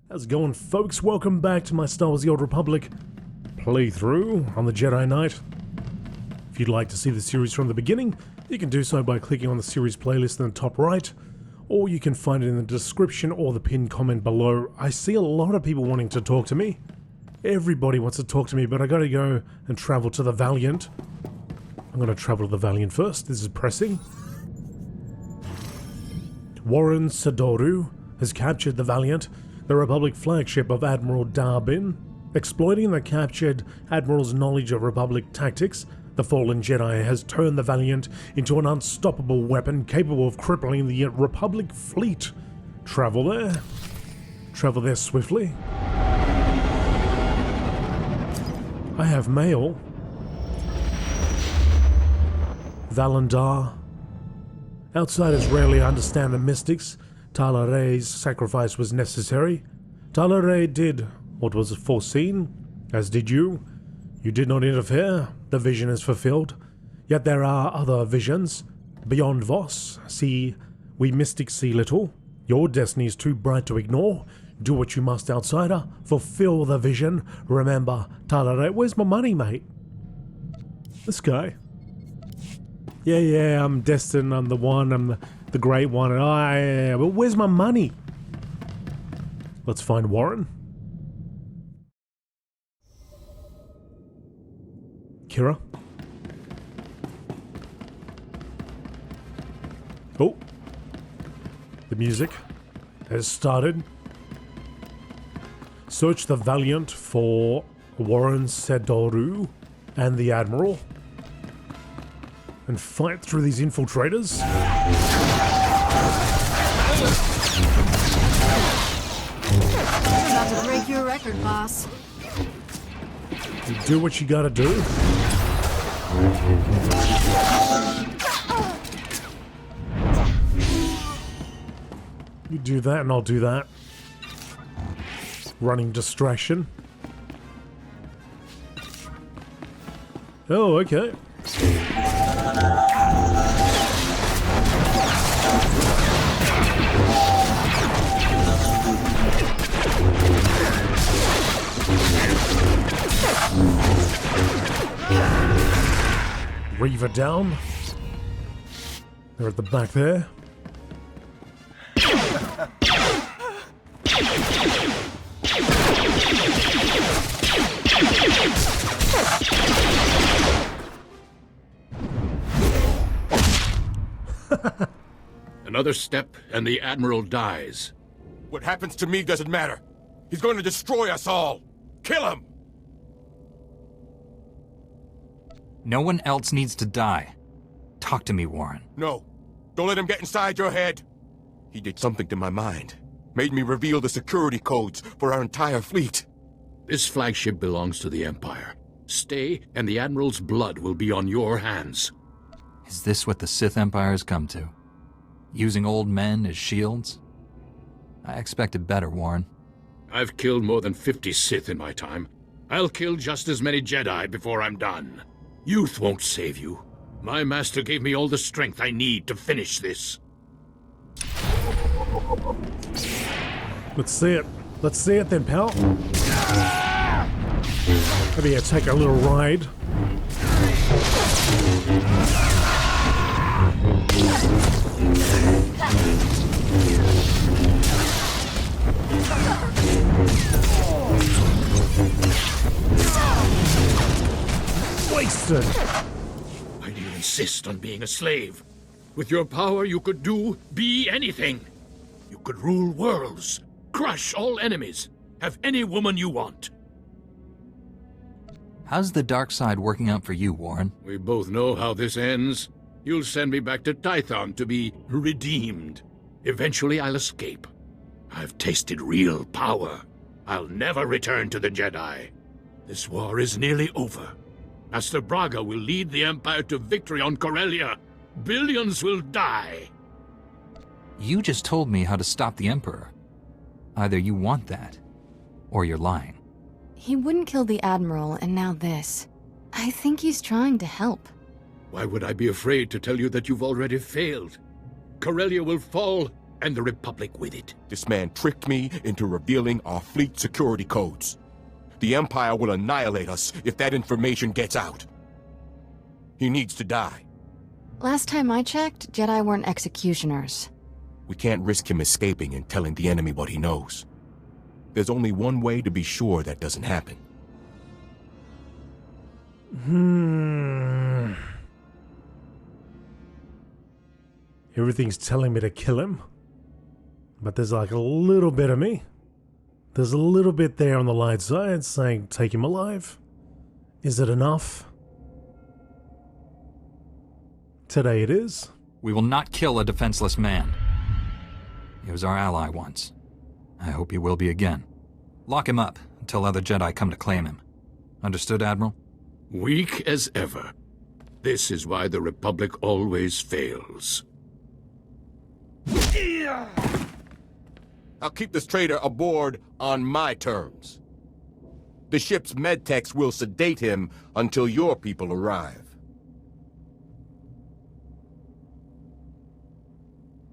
How's it going, folks? Welcome back to my Star Wars: The Old Republic playthrough on the Jedi Knight. If you'd like to see the series from the beginning, you can do so by clicking on the series playlist in the top right, or you can find it in the description or the pinned comment below. I see a lot of people wanting to talk to me. Everybody wants to talk to me, but I gotta go and travel to the Valiant. I'm gonna travel to the Valiant first. This is pressing. Warren Sadoru has captured the Valiant, the Republic flagship of Admiral Darbin. Exploiting the captured Admiral's knowledge of Republic tactics, the fallen Jedi has turned the Valiant into an unstoppable weapon capable of crippling the Republic fleet. Travel there. Travel there swiftly. I have mail. Valandar. Outsiders rarely understand the mystics. Talare's sacrifice was necessary. Talare did what was foreseen, as did you. You did not interfere. The vision is fulfilled. Yet there are other visions. Beyond Voss, we mystics see little. Your destiny is too bright to ignore. Do what you must, outsider. Fulfill the vision. Remember, Talare. Where's my money, mate? This guy. Yeah, I'm destined. I'm the one. I'm the great one. And but where's my money? Let's find Warren. Kira. Oh. The music has started. Search the Valiant for Warren Sadoru and the Admiral. And fight through these infiltrators. You're about to break your record, boss. You do what you gotta do. You do that and I'll do that. Running distraction. Oh, okay. Reaver down. They're at the back there. Another step and the Admiral dies. What happens to me doesn't matter. He's going to destroy us all. Kill him! No one else needs to die. Talk to me, Warren. No. Don't let him get inside your head. He did something to my mind. Made me reveal the security codes for our entire fleet. This flagship belongs to the Empire. Stay, and the Admiral's blood will be on your hands. Is this what the Sith Empire has come to? Using old men as shields? I expected better, Warren. I've killed more than 50 Sith in my time. I'll kill just as many Jedi before I'm done. Youth won't save you. My master gave me all the strength I need to finish this. Let's see it. Let's see it then, pal. Maybe I take a little ride. Wasted. Why do you insist on being a slave? With your power, you could be anything. You could rule worlds, crush all enemies, have any woman you want. How's the dark side working out for you, Warren? We both know how this ends. You'll send me back to Tython to be redeemed. Eventually, I'll escape. I've tasted real power. I'll never return to the Jedi. This war is nearly over. Master Braga will lead the Empire to victory on Corellia. Billions will die. You just told me how to stop the Emperor. Either you want that, or you're lying. He wouldn't kill the Admiral, and now this. I think he's trying to help. Why would I be afraid to tell you that you've already failed? Corellia will fall, and the Republic with it. This man tricked me into revealing our fleet security codes. The Empire will annihilate us if that information gets out. He needs to die. Last time I checked, Jedi weren't executioners. We can't risk him escaping and telling the enemy what he knows. There's only one way to be sure that doesn't happen. Everything's telling me to kill him. But there's like a little bit of me. There's a little bit there on the light side saying take him alive. Is it enough? Today it is. We will not kill a defenseless man. He was our ally once. I hope he will be again. Lock him up until other Jedi come to claim him. Understood, Admiral? Weak as ever. This is why the Republic always fails. I'll keep this traitor aboard on my terms. The ship's medtechs will sedate him until your people arrive.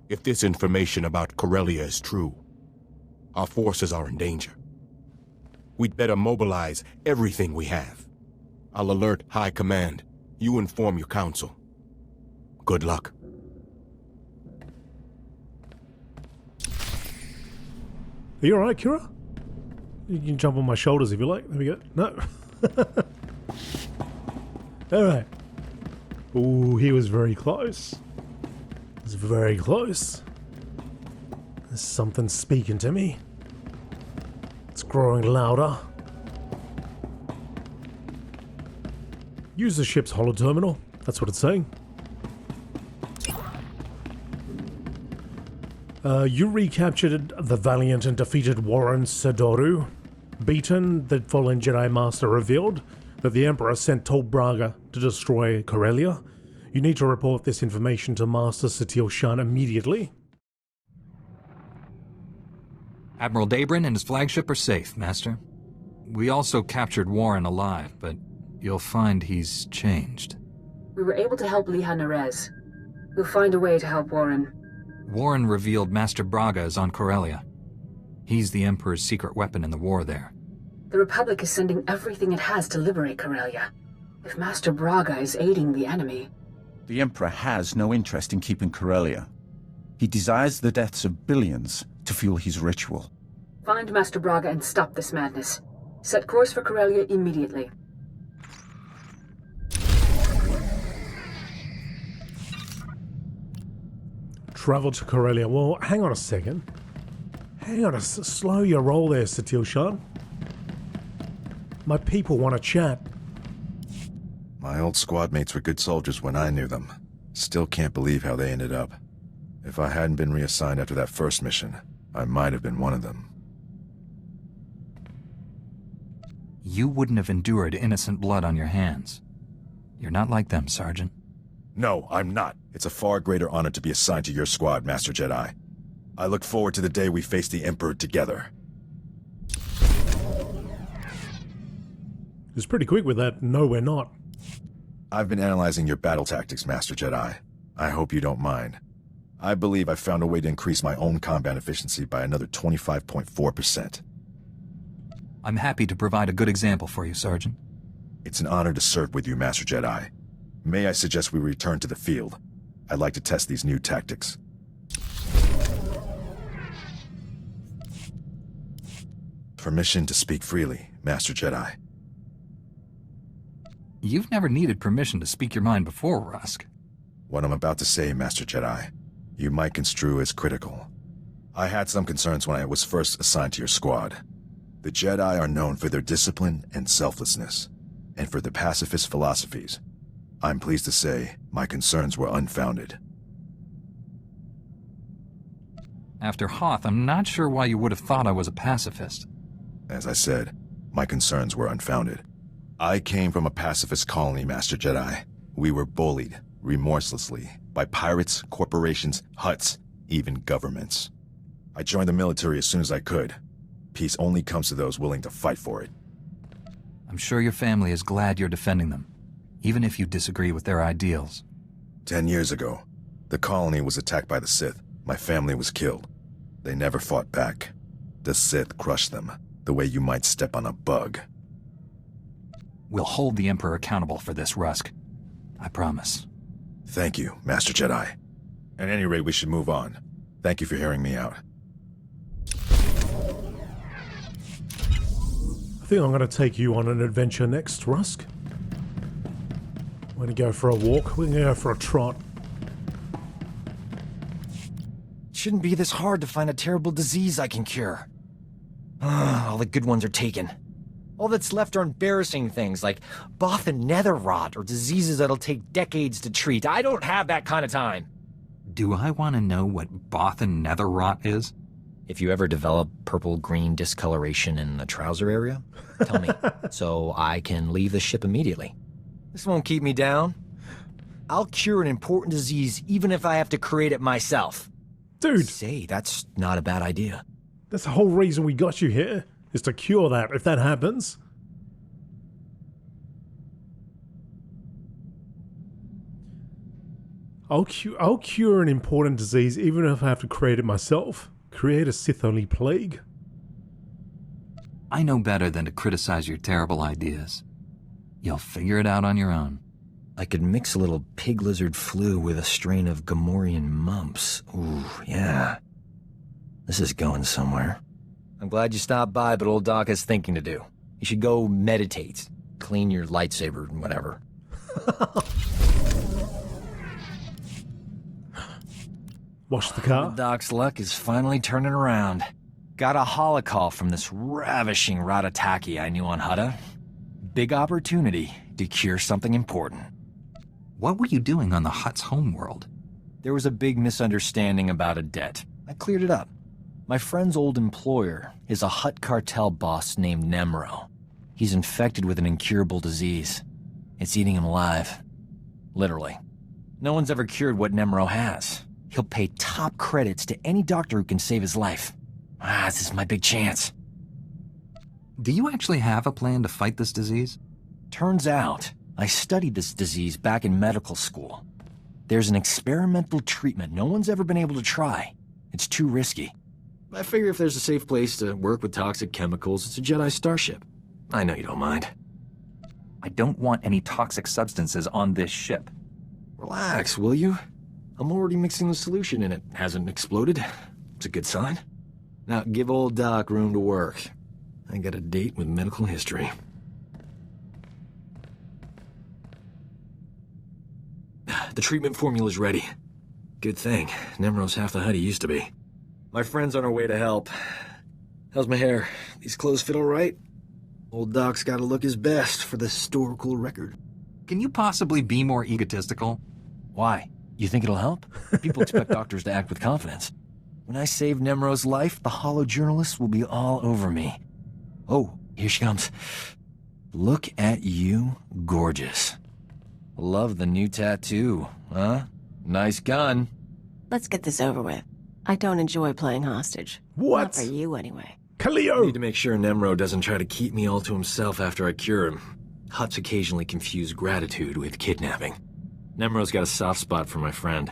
If this information about Corellia is true, our forces are in danger. We'd better mobilize everything we have. I'll alert High Command. You inform your council. Good luck. Are you alright, Kira? You can jump on my shoulders if you like. There we go. No. Alright. Ooh, he was very close. He was very close. There's something speaking to me. It's growing louder. Use the ship's holoterminal. That's what it's saying. You recaptured the Valiant and defeated Warren Sadoru. Beaten, the fallen Jedi Master revealed that the Emperor sent Tol Braga to destroy Corellia. You need to report this information to Master Satil Shan immediately. Admiral Dabrin and his flagship are safe, Master. We also captured Warren alive, but you'll find he's changed. We were able to help Liha Nerez. We'll find a way to help Warren. Warren revealed Master Braga is on Corellia. He's the Emperor's secret weapon in the war there. The Republic is sending everything it has to liberate Corellia. If Master Braga is aiding the enemy... The Emperor has no interest in keeping Corellia. He desires the deaths of billions to fuel his ritual. Find Master Braga and stop this madness. Set course for Corellia immediately. Travel to Corellia. Well, hang on a second. Hang on slow your roll there, Satil Shan. My people want to chat. My old squad mates were good soldiers when I knew them. Still can't believe how they ended up. If I hadn't been reassigned after that first mission, I might have been one of them. You wouldn't have endured innocent blood on your hands. You're not like them, Sergeant. No, I'm not. It's a far greater honor to be assigned to your squad, Master Jedi. I look forward to the day we face the Emperor together. It was pretty quick with that, no we're not. I've been analyzing your battle tactics, Master Jedi. I hope you don't mind. I believe I found a way to increase my own combat efficiency by another 25.4%. I'm happy to provide a good example for you, Sergeant. It's an honor to serve with you, Master Jedi. May I suggest we return to the field? I'd like to test these new tactics. Permission to speak freely, Master Jedi. You've never needed permission to speak your mind before, Rusk. What I'm about to say, Master Jedi, you might construe as critical. I had some concerns when I was first assigned to your squad. The Jedi are known for their discipline and selflessness, and for their pacifist philosophies. I'm pleased to say my concerns were unfounded. After Hoth, I'm not sure why you would have thought I was a pacifist. As I said, my concerns were unfounded. I came from a pacifist colony, Master Jedi. We were bullied, remorselessly, by pirates, corporations, Hutts, even governments. I joined the military as soon as I could. Peace only comes to those willing to fight for it. I'm sure your family is glad you're defending them, even if you disagree with their ideals. 10 years ago, the colony was attacked by the Sith. My family was killed. They never fought back. The Sith crushed them, the way you might step on a bug. We'll hold the Emperor accountable for this, Rusk. I promise. Thank you, Master Jedi. At any rate, we should move on. Thank you for hearing me out. I think I'm going to take you on an adventure next, Rusk. We're going to go for a walk. We're going to go for a trot. It shouldn't be this hard to find a terrible disease I can cure. All the good ones are taken. All that's left are embarrassing things like Both and Nether Rot or diseases that'll take decades to treat. I don't have that kind of time. Do I want to know what Both and Nether Rot is? If you ever develop purple-green discoloration in the trouser area, tell me, so I can leave the ship immediately. This won't keep me down. I'll cure an important disease even if I have to create it myself. Dude! Say, that's not a bad idea. That's the whole reason we got you here, is to cure that, if that happens. I'll cure an important disease even if I have to create it myself. Create a Sith-only plague. I know better than to criticize your terrible ideas. You'll figure it out on your own. I could mix a little pig lizard flu with a strain of Gamorrean mumps. Ooh, yeah. This is going somewhere. I'm glad you stopped by, but old Doc has thinking to do. You should go meditate, clean your lightsaber, and whatever. Wash the car. Doc's luck is finally turning around. Got a holocall from this ravishing Ratataki I knew on Hutta. Big opportunity to cure something important. What were you doing on the Hutt's homeworld? There was a big misunderstanding about a debt. I cleared it up. My friend's old employer is a Hutt cartel boss named Nemro. He's infected with an incurable disease. It's eating him alive. Literally. No one's ever cured what Nemro has. He'll pay top credits to any doctor who can save his life. This is my big chance. Do you actually have a plan to fight this disease? Turns out, I studied this disease back in medical school. There's an experimental treatment no one's ever been able to try. It's too risky. I figure if there's a safe place to work with toxic chemicals, it's a Jedi starship. I know you don't mind. I don't want any toxic substances on this ship. Relax, will you? I'm already mixing the solution and it hasn't exploded. It's a good sign. Now give old Doc room to work. I got a date with medical history. The treatment formula's ready. Good thing. Nemro's half the Hutt he used to be. My friend's on her way to help. How's my hair? These clothes fit all right? Old Doc's gotta look his best for the historical record. Can you possibly be more egotistical? Why? You think it'll help? People expect doctors to act with confidence. When I save Nemro's life, the hollow journalists will be all over me. Oh, here she comes. Look at you, gorgeous. Love the new tattoo, huh? Nice gun. Let's get this over with. I don't enjoy playing hostage. What? Not for you, anyway. Kaleo! Need to make sure Nemro doesn't try to keep me all to himself after I cure him. Hutts occasionally confuse gratitude with kidnapping. Nemro's got a soft spot for my friend.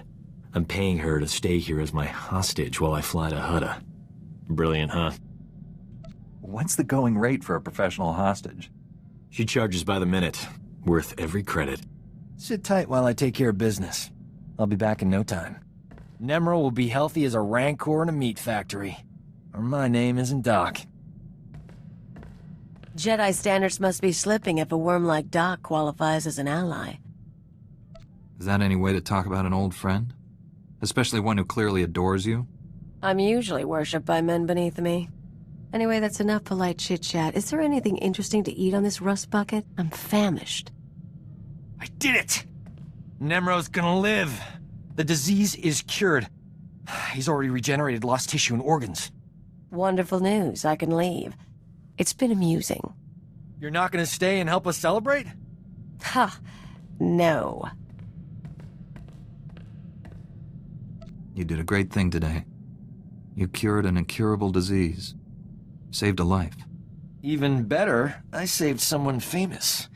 I'm paying her to stay here as my hostage while I fly to Hutta. Brilliant, huh? What's the going rate for a professional hostage? She charges by the minute. Worth every credit. Sit tight while I take care of business. I'll be back in no time. Nemro will be healthy as a rancor in a meat factory. Or my name isn't Doc. Jedi standards must be slipping if a worm like Doc qualifies as an ally. Is that any way to talk about an old friend? Especially one who clearly adores you? I'm usually worshipped by men beneath me. Anyway, that's enough polite chit-chat. Is there anything interesting to eat on this rust bucket? I'm famished. I did it! Nemro's gonna live. The disease is cured. He's already regenerated lost tissue and organs. Wonderful news. I can leave. It's been amusing. You're not gonna stay and help us celebrate? Ha! No. You did a great thing today. You cured an incurable disease. Saved a life. Even better, I saved someone famous.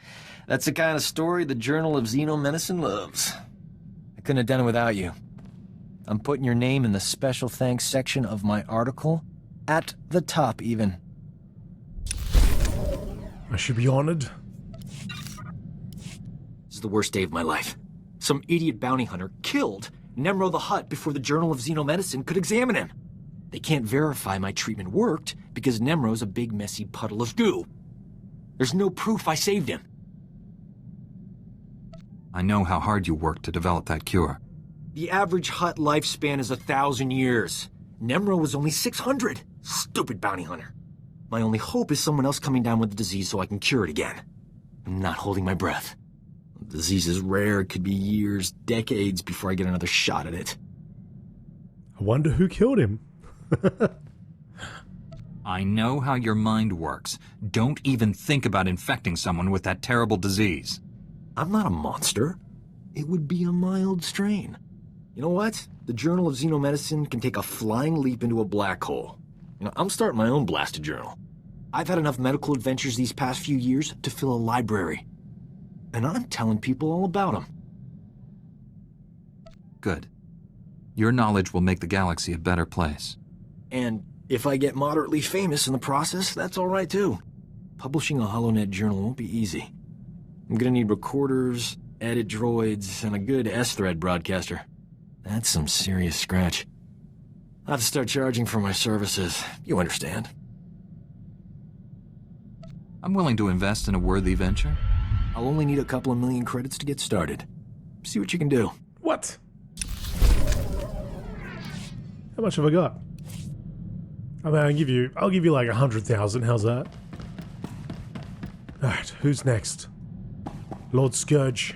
That's the kind of story the Journal of Xenomedicine loves. I couldn't have done it without you. I'm putting your name in the special thanks section of my article. At the top, even. I should be honored. This is the worst day of my life. Some idiot bounty hunter killed Nemro the Hutt before the Journal of Xenomedicine could examine him. They can't verify my treatment worked because Nemro's a big messy puddle of goo. There's no proof I saved him. I know how hard you worked to develop that cure. The average Hutt lifespan is 1,000 years. Nemro was only 600. Stupid bounty hunter. My only hope is someone else coming down with the disease so I can cure it again. I'm not holding my breath. The disease is rare. It could be years, decades before I get another shot at it. I wonder who killed him. I know how your mind works. Don't even think about infecting someone with that terrible disease. I'm not a monster. It would be a mild strain. You know what? The Journal of Xenomedicine can take a flying leap into a black hole. I'm starting my own blasted journal. I've had enough medical adventures these past few years to fill a library. And I'm telling people all about them. Good. Your knowledge will make the galaxy a better place. And if I get moderately famous in the process, that's all right too. Publishing a HoloNet journal won't be easy. I'm gonna need recorders, edit droids, and a good S-thread broadcaster. That's some serious scratch. I'll have to start charging for my services. You understand. I'm willing to invest in a worthy venture. I'll only need a couple of million credits to get started. See what you can do. What? How much have I got? I mean, I'll give you like 100,000. How's that? Alright, who's next? Lord Scourge.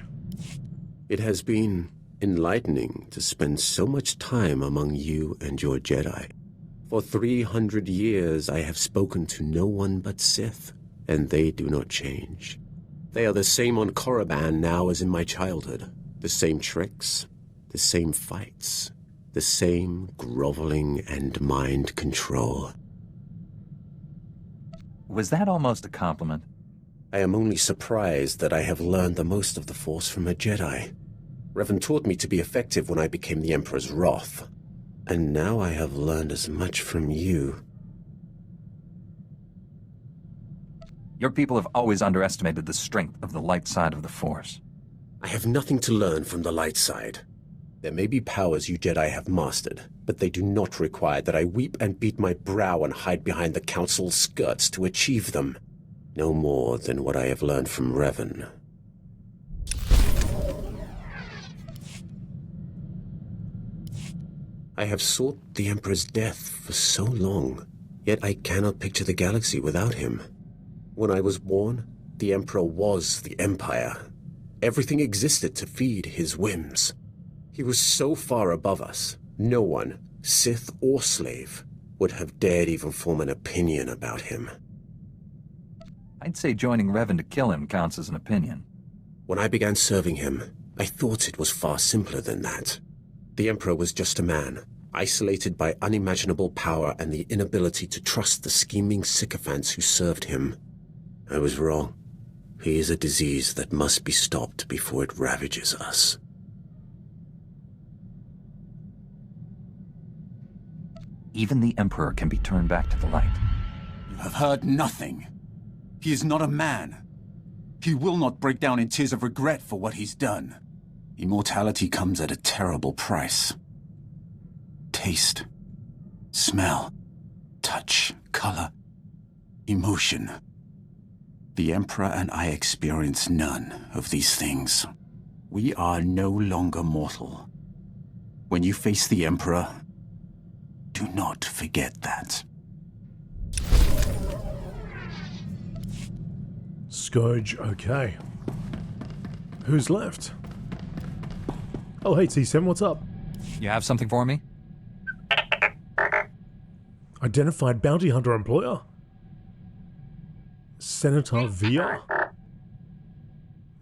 It has been enlightening to spend so much time among you and your Jedi. For 300 years I have spoken to no one but Sith, and they do not change. They are the same on Korriban now as in my childhood. The same tricks, the same fights, the same groveling and mind control. Was that almost a compliment? I am only surprised that I have learned the most of the Force from a Jedi. Revan taught me to be effective when I became the Emperor's wrath. And now I have learned as much from you. Your people have always underestimated the strength of the light side of the Force. I have nothing to learn from the light side. There may be powers you Jedi have mastered, but they do not require that I weep and beat my brow and hide behind the Council's skirts to achieve them. No more than what I have learned from Revan. I have sought the Emperor's death for so long, yet I cannot picture the galaxy without him. When I was born, the Emperor was the Empire. Everything existed to feed his whims. He was so far above us, no one, Sith or slave, would have dared even form an opinion about him. I'd say joining Revan to kill him counts as an opinion. When I began serving him, I thought it was far simpler than that. The Emperor was just a man, isolated by unimaginable power and the inability to trust the scheming sycophants who served him. I was wrong. He is a disease that must be stopped before it ravages us. Even the Emperor can be turned back to the light. You have heard nothing. He is not a man. He will not break down in tears of regret for what he's done. Immortality comes at a terrible price. Taste, smell, touch, color, emotion. The Emperor and I experience none of these things. We are no longer mortal. When you face the Emperor, do not forget that. Scourge, okay. Who's left? Oh, hey, T7, what's up? You have something for me? Identified bounty hunter employer? Senator Via?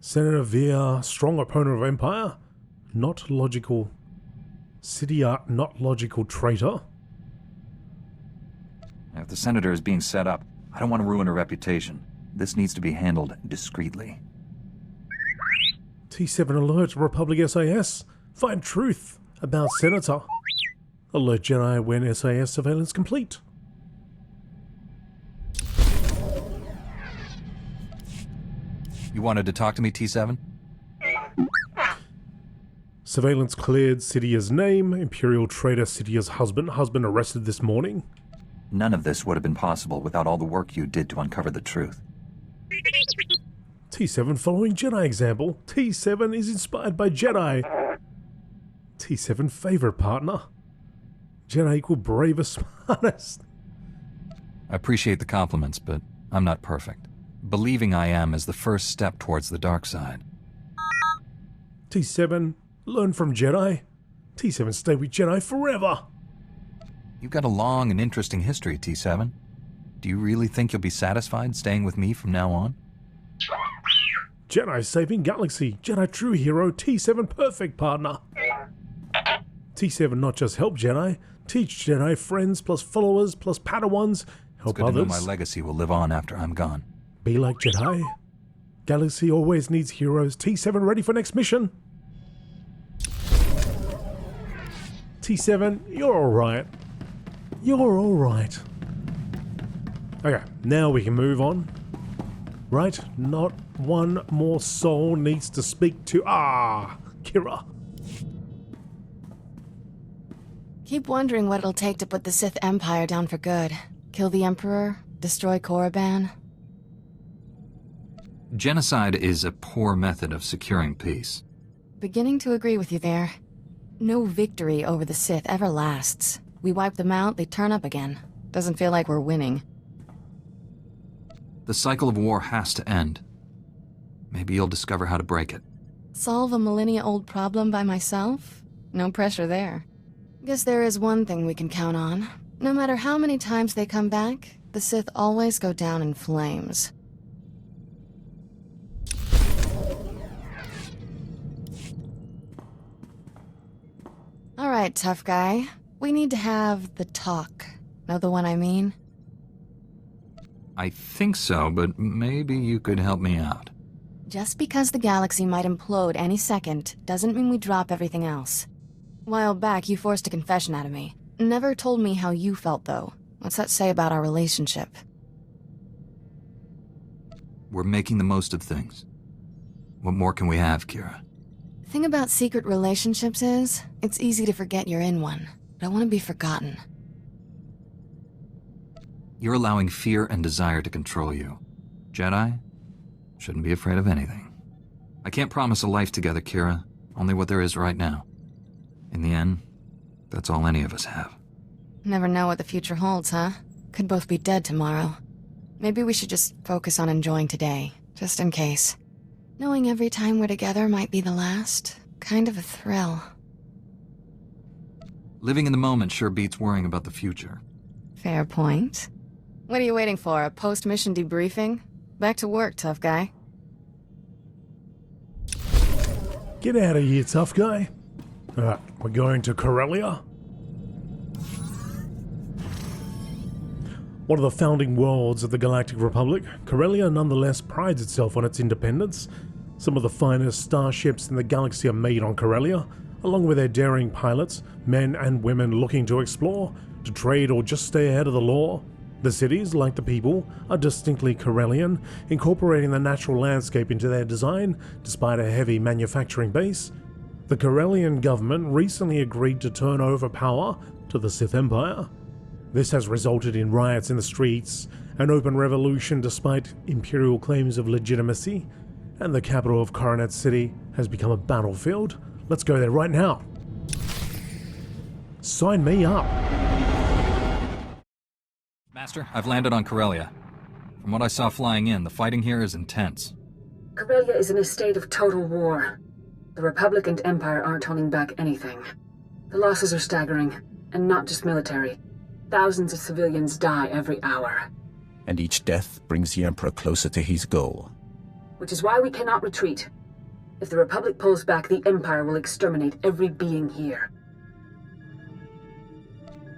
Senator Via, strong opponent of Empire? Not logical. City art, not logical traitor? If the Senator is being set up, I don't want to ruin her reputation. This needs to be handled discreetly. T7 alert, Republic SAS. Find truth about Senator. Alert Jedi when SAS surveillance complete. You wanted to talk to me, T7? Surveillance cleared Sidya's name. Imperial traitor Sidya's husband arrested this morning. None of this would have been possible without all the work you did to uncover the truth. T7 following Jedi example. T7 is inspired by Jedi. T7 favorite partner. Jedi equal bravest, smartest. I appreciate the compliments, but I'm not perfect. Believing I am is the first step towards the dark side. T7, learn from Jedi. T7 stay with Jedi forever. You've got a long and interesting history, T7. Do you really think you'll be satisfied staying with me from now on? Jedi saving galaxy. Jedi true hero. T7 perfect partner. T7 not just help Jedi, teach Jedi friends plus followers plus Padawans, help It's good others. to know my legacy will live on after I'm gone. Be like Jedi. Galaxy always needs heroes. T7 ready for next mission. T7, you're alright. You're alright. Okay, now we can move on. Right? Not one more soul needs to speak to... Kira. Keep wondering what it'll take to put the Sith Empire down for good. Kill the Emperor, destroy Korriban. Genocide is a poor method of securing peace. Beginning to agree with you there. No victory over the Sith ever lasts. We wipe them out, they turn up again. Doesn't feel like we're winning. The cycle of war has to end. Maybe you'll discover how to break it. Solve a millennia-old problem by myself? No pressure there. Guess there is one thing we can count on. No matter how many times they come back, the Sith always go down in flames. Alright, tough guy. We need to have the talk. Know the one I mean? I think so, but maybe you could help me out. Just because the galaxy might implode any second doesn't mean we drop everything else. A while back, you forced a confession out of me. Never told me how you felt, though. What's that say about our relationship? We're making the most of things. What more can we have, Kira? Thing about secret relationships is, it's easy to forget you're in one. Don't want to be forgotten. You're allowing fear and desire to control you. Jedi shouldn't be afraid of anything. I can't promise a life together, Kira. Only what there is right now. In the end, that's all any of us have. Never know what the future holds, huh? Could both be dead tomorrow. Maybe we should just focus on enjoying today, just in case. Knowing every time we're together might be the last. Kind of a thrill. Living in the moment sure beats worrying about the future. Fair point. What are you waiting for, a post-mission debriefing? Back to work, tough guy. Get out of here, tough guy. Alright, we're going to Corellia. One of the founding worlds of the Galactic Republic, Corellia nonetheless prides itself on its independence. Some of the finest starships in the galaxy are made on Corellia, along with their daring pilots, men and women looking to explore, to trade or just stay ahead of the law. The cities, like the people, are distinctly Corellian, incorporating the natural landscape into their design, despite a heavy manufacturing base. The Corellian government recently agreed to turn over power to the Sith Empire. This has resulted in riots in the streets, an open revolution despite Imperial claims of legitimacy, and the capital of Coronet City has become a battlefield. Let's go there right now. Sign me up. Master, I've landed on Corellia. From what I saw flying in, the fighting here is intense. Corellia is in a state of total war. The Republic and Empire aren't holding back anything. The losses are staggering, and not just military. Thousands of civilians die every hour. And each death brings the Emperor closer to his goal. Which is why we cannot retreat. If the Republic pulls back, the Empire will exterminate every being here.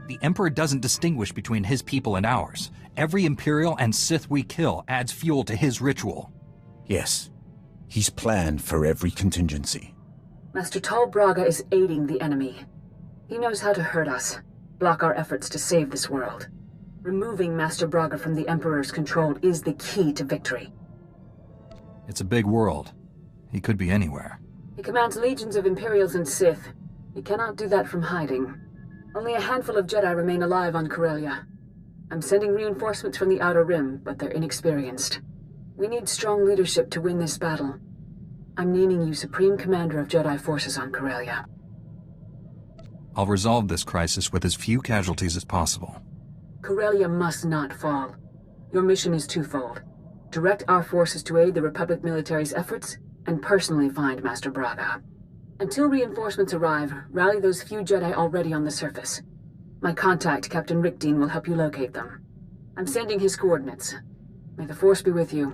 The Emperor doesn't distinguish between his people and ours. Every Imperial and Sith we kill adds fuel to his ritual. Yes. He's planned for every contingency. Master Tal Braga is aiding the enemy. He knows how to hurt us, block our efforts to save this world. Removing Master Braga from the Emperor's control is the key to victory. It's a big world. He could be anywhere. He commands legions of Imperials and Sith. He cannot do that from hiding. Only a handful of Jedi remain alive on Corellia. I'm sending reinforcements from the Outer Rim, but they're inexperienced. We need strong leadership to win this battle. I'm naming you Supreme Commander of Jedi forces on Corellia. I'll resolve this crisis with as few casualties as possible. Corellia must not fall. Your mission is twofold. Direct our forces to aid the Republic military's efforts, and personally find Master Braga. Until reinforcements arrive, rally those few Jedi already on the surface. My contact, Captain Rickdean, will help you locate them. I'm sending his coordinates. May the Force be with you.